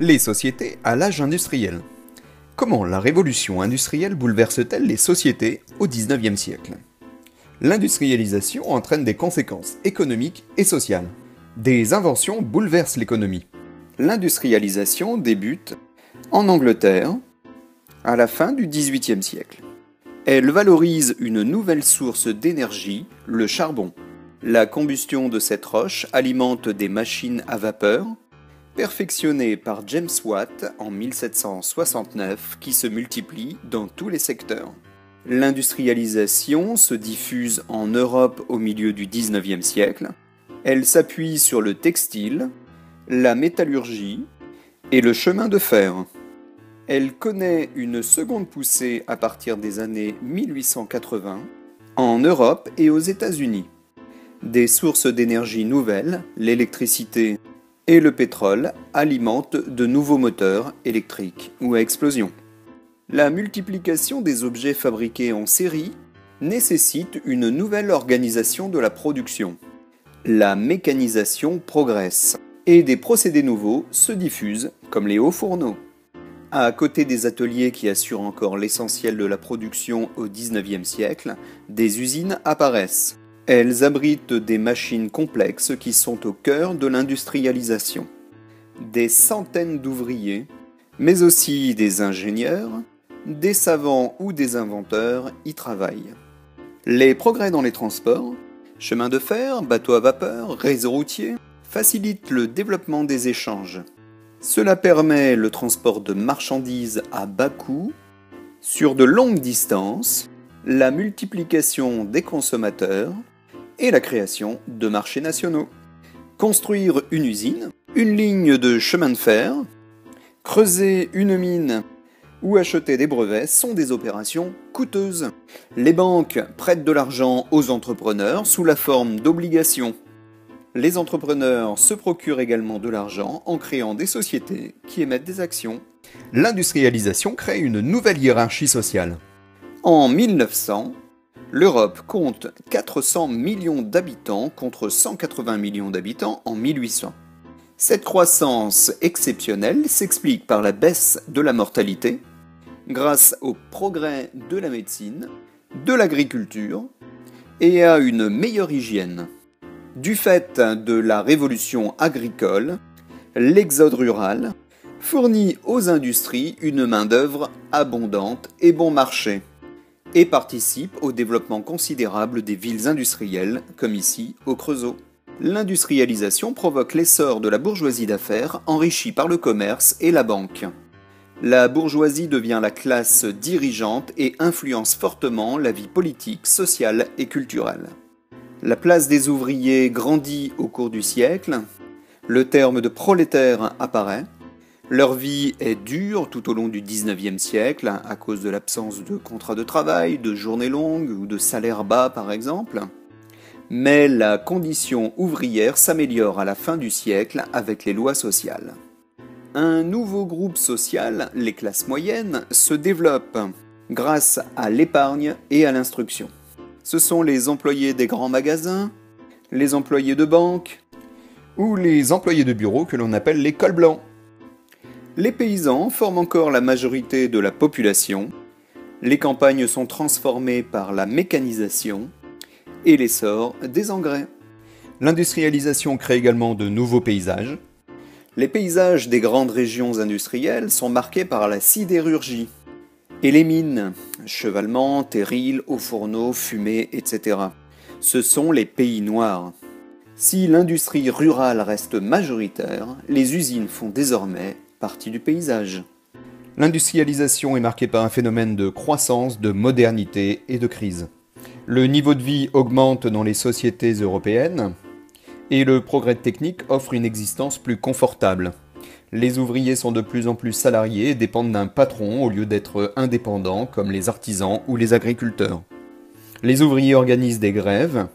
Les sociétés à l'âge industriel. Comment la révolution industrielle bouleverse-t-elle les sociétés au XIXe siècle? L'industrialisation entraîne des conséquences économiques et sociales. Des inventions bouleversent l'économie. L'industrialisation débute en Angleterre à la fin du XVIIIe siècle. Elle valorise une nouvelle source d'énergie, le charbon. La combustion de cette roche alimente des machines à vapeur, perfectionnées par James Watt en 1769, qui se multiplient dans tous les secteurs. L'industrialisation se diffuse en Europe au milieu du XIXe siècle. Elle s'appuie sur le textile, la métallurgie et le chemin de fer. Elle connaît une seconde poussée à partir des années 1880 en Europe et aux États-Unis. Des sources d'énergie nouvelles, l'électricité et le pétrole, alimentent de nouveaux moteurs électriques ou à explosion. La multiplication des objets fabriqués en série nécessite une nouvelle organisation de la production. La mécanisation progresse et des procédés nouveaux se diffusent, comme les hauts fourneaux. À côté des ateliers qui assurent encore l'essentiel de la production au XIXe siècle, des usines apparaissent. Elles abritent des machines complexes qui sont au cœur de l'industrialisation. Des centaines d'ouvriers, mais aussi des ingénieurs, des savants ou des inventeurs y travaillent. Les progrès dans les transports, chemins de fer, bateaux à vapeur, réseaux routiers, facilitent le développement des échanges. Cela permet le transport de marchandises à bas coût, sur de longues distances, la multiplication des consommateurs et la création de marchés nationaux. Construire une usine, une ligne de chemin de fer, creuser une mine ou acheter des brevets sont des opérations coûteuses. Les banques prêtent de l'argent aux entrepreneurs sous la forme d'obligations. Les entrepreneurs se procurent également de l'argent en créant des sociétés qui émettent des actions. L'industrialisation crée une nouvelle hiérarchie sociale. En 1900, l'Europe compte 400 millions d'habitants contre 180 millions d'habitants en 1800. Cette croissance exceptionnelle s'explique par la baisse de la mortalité, grâce au progrès de la médecine, de l'agriculture et à une meilleure hygiène. Du fait de la révolution agricole, l'exode rural fournit aux industries une main-d'œuvre abondante et bon marché, et participe au développement considérable des villes industrielles, comme ici au Creusot. L'industrialisation provoque l'essor de la bourgeoisie d'affaires enrichie par le commerce et la banque. La bourgeoisie devient la classe dirigeante et influence fortement la vie politique, sociale et culturelle. La place des ouvriers grandit au cours du siècle, le terme de prolétaire apparaît, leur vie est dure tout au long du XIXe siècle à cause de l'absence de contrats de travail, de journées longues ou de salaires bas par exemple. Mais la condition ouvrière s'améliore à la fin du siècle avec les lois sociales. Un nouveau groupe social, les classes moyennes, se développe grâce à l'épargne et à l'instruction. Ce sont les employés des grands magasins, les employés de banque ou les employés de bureau que l'on appelle les cols blancs. Les paysans forment encore la majorité de la population, les campagnes sont transformées par la mécanisation et l'essor des engrais. L'industrialisation crée également de nouveaux paysages. Les paysages des grandes régions industrielles sont marqués par la sidérurgie et les mines, chevalement, terrils, hauts fourneaux, fumée, etc. Ce sont les pays noirs. Si l'industrie rurale reste majoritaire, les usines font désormais partie du paysage. L'industrialisation est marquée par un phénomène de croissance, de modernité et de crise. Le niveau de vie augmente dans les sociétés européennes et le progrès technique offre une existence plus confortable. Les ouvriers sont de plus en plus salariés et dépendent d'un patron au lieu d'être indépendants comme les artisans ou les agriculteurs. Les ouvriers organisent des grèves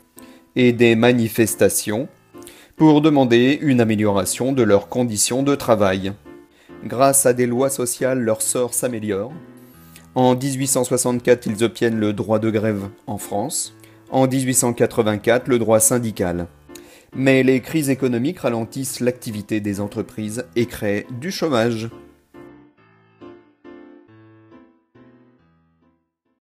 et des manifestations pour demander une amélioration de leurs conditions de travail. Grâce à des lois sociales, leur sort s'améliore. En 1864, ils obtiennent le droit de grève en France. En 1884, le droit syndical. Mais les crises économiques ralentissent l'activité des entreprises et créent du chômage.